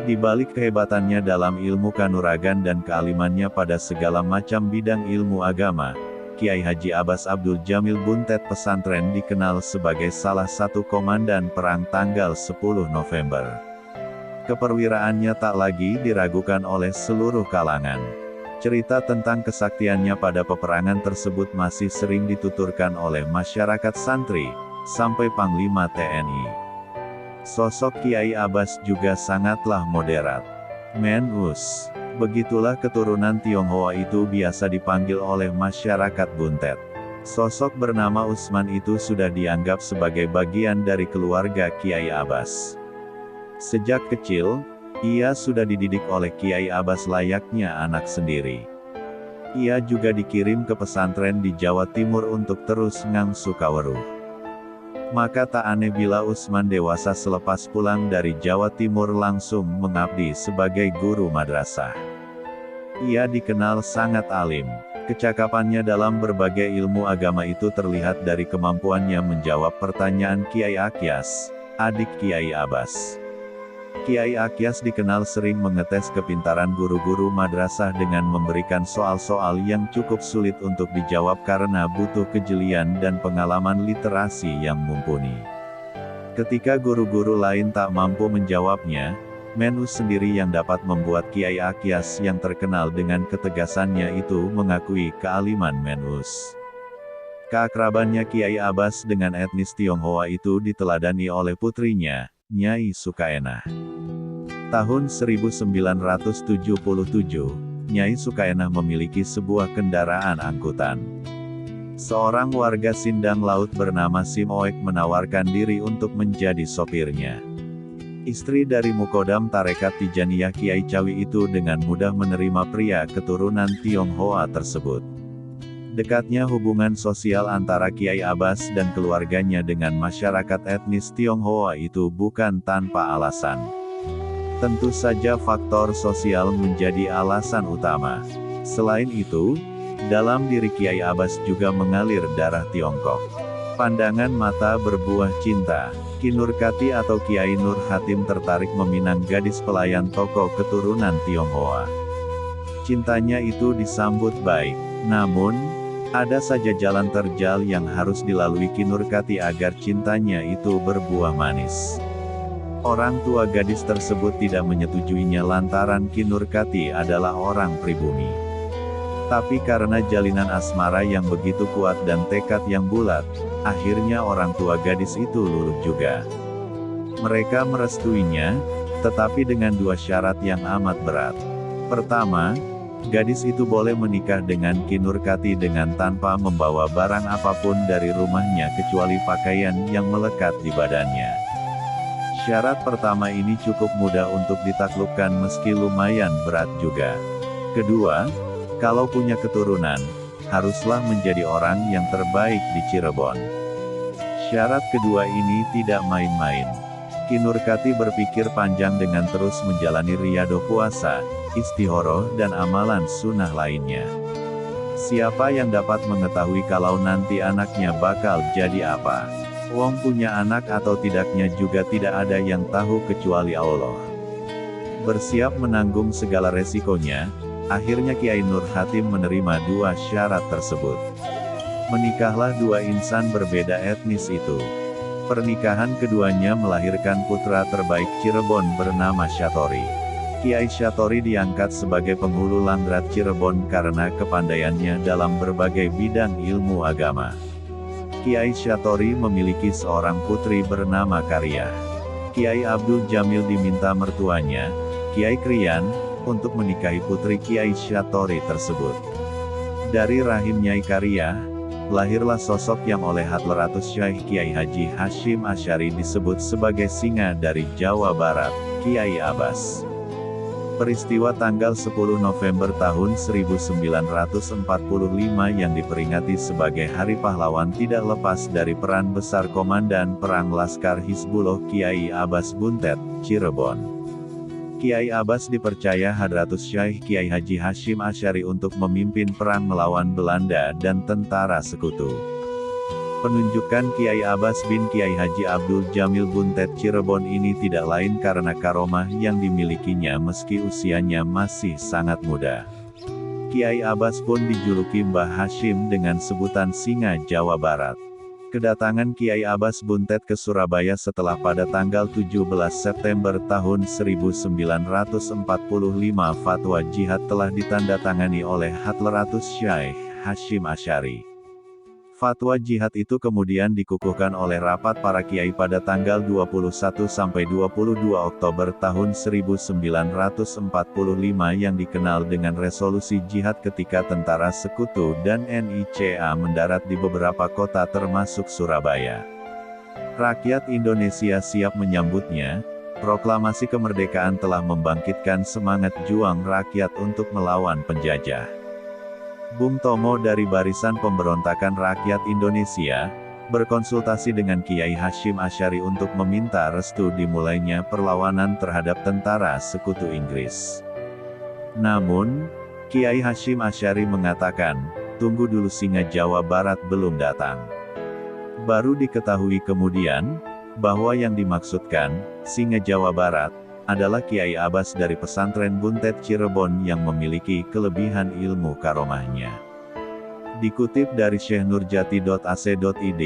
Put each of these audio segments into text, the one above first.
Di balik kehebatannya dalam ilmu kanuragan dan kealimannya pada segala macam bidang ilmu agama, Kiai Haji Abbas Abdul Jamil Buntet Pesantren dikenal sebagai salah satu komandan perang tanggal 10 November. Keperwiraannya tak lagi diragukan oleh seluruh kalangan. Cerita tentang kesaktiannya pada peperangan tersebut masih sering dituturkan oleh masyarakat santri, sampai Panglima TNI. Sosok Kiai Abbas juga sangatlah moderat. Men-us. Begitulah keturunan Tionghoa itu biasa dipanggil oleh masyarakat Buntet. Sosok bernama Usman itu sudah dianggap sebagai bagian dari keluarga Kiai Abbas. Sejak kecil, ia sudah dididik oleh Kiai Abbas layaknya anak sendiri. Ia juga dikirim ke pesantren di Jawa Timur untuk terus ngangsu kaweruh. Maka tak aneh bila Usman dewasa selepas pulang dari Jawa Timur langsung mengabdi sebagai guru madrasah. Ia dikenal sangat alim. Kecakapannya dalam berbagai ilmu agama itu terlihat dari kemampuannya menjawab pertanyaan Kiai Akyas, adik Kiai Abbas. Kiai Akyas dikenal sering mengetes kepintaran guru-guru madrasah dengan memberikan soal-soal yang cukup sulit untuk dijawab karena butuh kejelian dan pengalaman literasi yang mumpuni. Ketika guru-guru lain tak mampu menjawabnya, Men-us sendiri yang dapat membuat Kiai Akyas yang terkenal dengan ketegasannya itu mengakui kealiman Men-us. Keakrabannya Kiai Abbas dengan etnis Tionghoa itu diteladani oleh putrinya, Nyai Sukaenah. Tahun 1977, Nyai Sukaenah memiliki sebuah kendaraan angkutan. Seorang warga Sindang Laut bernama Sim Oek menawarkan diri untuk menjadi sopirnya. Istri dari Mukodam Tarekat Tijaniyah Kiai Cawi itu dengan mudah menerima pria keturunan Tionghoa tersebut. Dekatnya hubungan sosial antara Kiai Abbas dan keluarganya dengan masyarakat etnis Tionghoa itu bukan tanpa alasan. Tentu saja faktor sosial menjadi alasan utama. Selain itu, dalam diri Kiai Abbas juga mengalir darah Tiongkok. Pandangan mata berbuah cinta. Ki Nurkati atau Kiai Nur Hatim tertarik meminang gadis pelayan toko keturunan Tionghoa. Cintanya itu disambut baik. Namun, ada saja jalan terjal yang harus dilalui Ki Nurkati agar cintanya itu berbuah manis. Orang tua gadis tersebut tidak menyetujuinya lantaran Ki Nurkati adalah orang pribumi. Tapi karena jalinan asmara yang begitu kuat dan tekad yang bulat, akhirnya orang tua gadis itu luluh juga. Mereka merestuinya, tetapi dengan dua syarat yang amat berat. Pertama, gadis itu boleh menikah dengan Ki Nurkati dengan tanpa membawa barang apapun dari rumahnya kecuali pakaian yang melekat di badannya. Syarat pertama ini cukup mudah untuk ditaklukkan meski lumayan berat juga. Kedua, kalau punya keturunan, haruslah menjadi orang yang terbaik di Cirebon. Syarat kedua ini tidak main-main. Ki Nurkati berpikir panjang dengan terus menjalani riyadhah puasa, istihoroh dan amalan sunnah lainnya. Siapa yang dapat mengetahui kalau nanti anaknya bakal jadi apa? Wong punya anak atau tidaknya juga tidak ada yang tahu kecuali Allah. Bersiap menanggung segala resikonya, akhirnya Kiai Nur Hatim menerima dua syarat tersebut. Menikahlah dua insan berbeda etnis itu. Pernikahan keduanya melahirkan putra terbaik Cirebon bernama Syatori. Kiai Syatori diangkat sebagai penghulu Langrat Cirebon karena kepandaiannya dalam berbagai bidang ilmu agama. Kiai Syatori memiliki seorang putri bernama Kariah. Kiai Abdul Jamil diminta mertuanya, Kiai Krian, untuk menikahi putri Kiai Syatori tersebut. Dari rahim Nyai Kariah, lahirlah sosok yang oleh Hadratus Syekh Kiai Haji Hashim Asy'ari disebut sebagai singa dari Jawa Barat, Kiai Abbas. Peristiwa tanggal 10 November tahun 1945 yang diperingati sebagai Hari Pahlawan tidak lepas dari peran besar Komandan Perang Laskar Hizbullah Kiai Abbas Buntet, Cirebon. Kiai Abbas dipercaya Hadratus Syekh Kiai Haji Hashim Asy'ari untuk memimpin perang melawan Belanda dan tentara sekutu. Penunjukan Kiai Abbas bin Kiai Haji Abdul Jamil Buntet Cirebon ini tidak lain karena karomah yang dimilikinya meski usianya masih sangat muda. Kiai Abbas pun dijuluki Mbah Hashim dengan sebutan Singa Jawa Barat. Kedatangan Kiai Abbas Buntet ke Surabaya setelah pada tanggal 17 September tahun 1945 fatwa jihad telah ditandatangani oleh Hadratus Syekh Hasyim Asy'ari. Fatwa jihad itu kemudian dikukuhkan oleh rapat para kiai pada tanggal 21 sampai 22 Oktober tahun 1945 yang dikenal dengan Resolusi Jihad ketika Tentara Sekutu dan NICA mendarat di beberapa kota termasuk Surabaya. Rakyat Indonesia siap menyambutnya. Proklamasi kemerdekaan telah membangkitkan semangat juang rakyat untuk melawan penjajah. Bung Tomo dari Barisan Pemberontakan Rakyat Indonesia, berkonsultasi dengan Kiai Hasyim Asy'ari untuk meminta restu dimulainya perlawanan terhadap tentara sekutu Inggris. Namun, Kiai Hasyim Asy'ari mengatakan, tunggu dulu, Singa Jawa Barat belum datang. Baru diketahui kemudian, bahwa yang dimaksudkan, Singa Jawa Barat, adalah Kiai Abbas dari pesantren Buntet Cirebon yang memiliki kelebihan ilmu karomahnya. Dikutip dari syeikhnurjati.ac.id,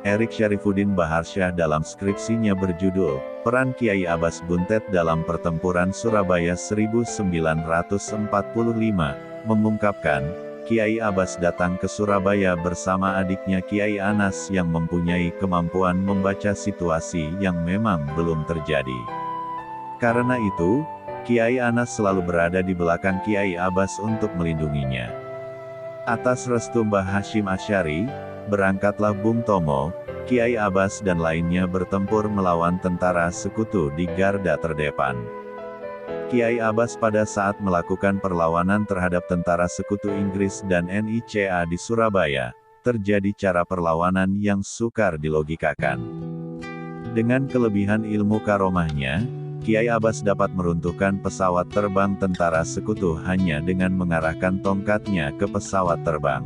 Erik Syarifuddin Baharsyah dalam skripsinya berjudul, Peran Kiai Abbas Buntet dalam Pertempuran Surabaya 1945, mengungkapkan, Kiai Abbas datang ke Surabaya bersama adiknya Kiai Anas yang mempunyai kemampuan membaca situasi yang memang belum terjadi. Karena itu, Kiai Anas selalu berada di belakang Kiai Abbas untuk melindunginya. Atas restu Mbah Hashim Asy'ari, berangkatlah Bung Tomo, Kiai Abbas dan lainnya bertempur melawan tentara sekutu di garda terdepan. Kiai Abbas pada saat melakukan perlawanan terhadap tentara sekutu Inggris dan NICA di Surabaya, terjadi cara perlawanan yang sukar dilogikakan. Dengan kelebihan ilmu karomahnya, Kiai Abbas dapat meruntuhkan pesawat terbang tentara sekutu hanya dengan mengarahkan tongkatnya ke pesawat terbang.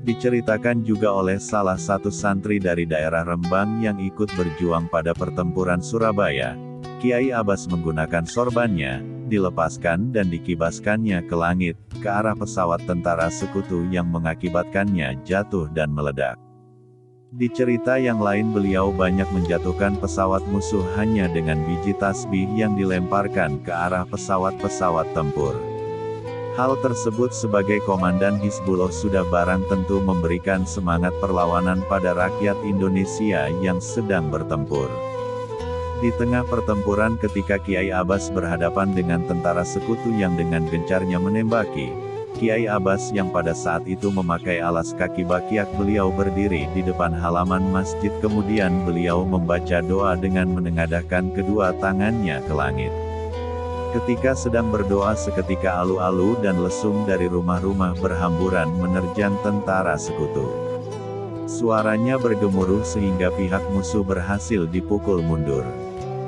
Diceritakan juga oleh salah satu santri dari daerah Rembang yang ikut berjuang pada pertempuran Surabaya, Kiai Abbas menggunakan sorbannya, dilepaskan dan dikibaskannya ke langit, ke arah pesawat tentara sekutu yang mengakibatkannya jatuh dan meledak. Di cerita yang lain beliau banyak menjatuhkan pesawat musuh hanya dengan biji tasbih yang dilemparkan ke arah pesawat-pesawat tempur. Hal tersebut sebagai komandan Hizbullah sudah barang tentu memberikan semangat perlawanan pada rakyat Indonesia yang sedang bertempur. Di tengah pertempuran ketika Kiai Abbas berhadapan dengan tentara sekutu yang dengan gencarnya menembaki, Kiai Abbas yang pada saat itu memakai alas kaki bakyak, beliau berdiri di depan halaman masjid, kemudian beliau membaca doa dengan menengadahkan kedua tangannya ke langit. Ketika sedang berdoa seketika alu-alu dan lesung dari rumah-rumah berhamburan menerjang tentara sekutu. Suaranya bergemuruh sehingga pihak musuh berhasil dipukul mundur.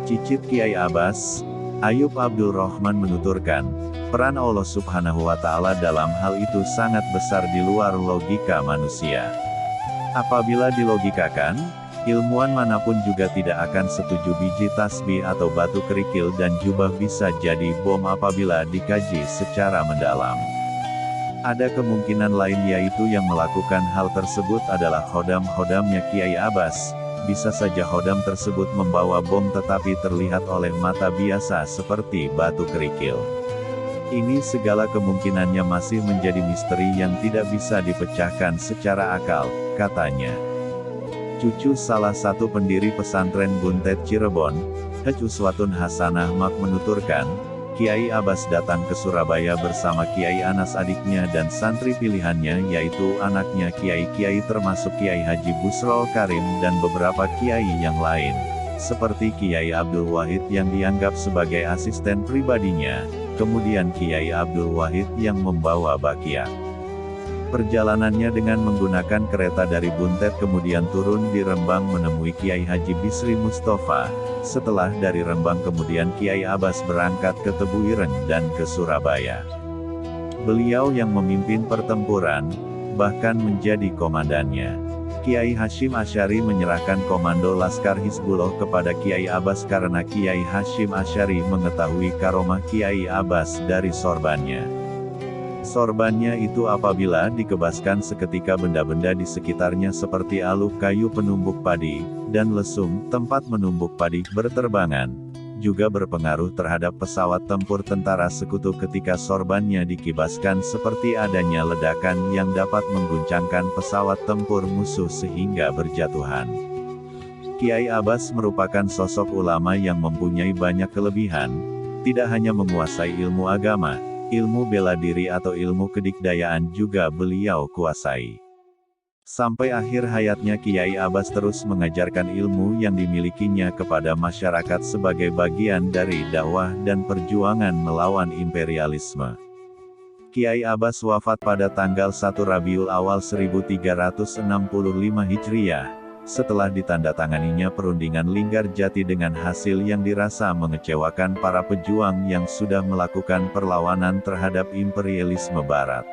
Cicit Kiai Abbas, Ayub Abdul Rahman menuturkan, peran Allah Subhanahu wa Ta'ala dalam hal itu sangat besar di luar logika manusia. Apabila dilogikakan, ilmuwan manapun juga tidak akan setuju biji tasbih atau batu kerikil dan jubah bisa jadi bom apabila dikaji secara mendalam. Ada kemungkinan lain, yaitu yang melakukan hal tersebut adalah khodam-khodamnya Kiai Abbas. Bisa saja khodam tersebut membawa bom tetapi terlihat oleh mata biasa seperti batu kerikil. Ini segala kemungkinannya masih menjadi misteri yang tidak bisa dipecahkan secara akal, katanya. Cucu salah satu pendiri pesantren Buntet Cirebon, Haj Uswatun Hasanah Mak menuturkan, Kiai Abbas datang ke Surabaya bersama Kiai Anas adiknya dan santri pilihannya, yaitu anaknya kiai-kiai termasuk Kiai Haji Busrol Karim dan beberapa kiai yang lain, seperti Kiai Abdul Wahid yang dianggap sebagai asisten pribadinya, kemudian Kiai Abdul Wahid yang membawa bakyak. Perjalanannya dengan menggunakan kereta dari Buntet kemudian turun di Rembang menemui Kiai Haji Bisri Mustafa. Setelah dari Rembang kemudian Kiai Abbas berangkat ke Tebu Ireng dan ke Surabaya. Beliau yang memimpin pertempuran, bahkan menjadi komandannya. Kiai Hashim Asy'ari menyerahkan komando Laskar Hizbullah kepada Kiai Abbas karena Kiai Hashim Asy'ari mengetahui karomah Kiai Abbas dari sorbannya. Sorbannya itu apabila dikebaskan seketika benda-benda di sekitarnya seperti aluh kayu penumbuk padi, dan lesung, tempat menumbuk padi, berterbangan, juga berpengaruh terhadap pesawat tempur tentara sekutu ketika sorbannya dikibaskan seperti adanya ledakan yang dapat mengguncangkan pesawat tempur musuh sehingga berjatuhan. Kiai Abbas merupakan sosok ulama yang mempunyai banyak kelebihan, tidak hanya menguasai ilmu agama, ilmu bela diri atau ilmu kedikdayaan juga beliau kuasai. Sampai akhir hayatnya Kiai Abbas terus mengajarkan ilmu yang dimilikinya kepada masyarakat sebagai bagian dari dakwah dan perjuangan melawan imperialisme. Kiai Abbas wafat pada tanggal 1 Rabiul Awal 1365 Hijriah, setelah ditandatanganinya perundingan Linggarjati dengan hasil yang dirasa mengecewakan para pejuang yang sudah melakukan perlawanan terhadap imperialisme Barat.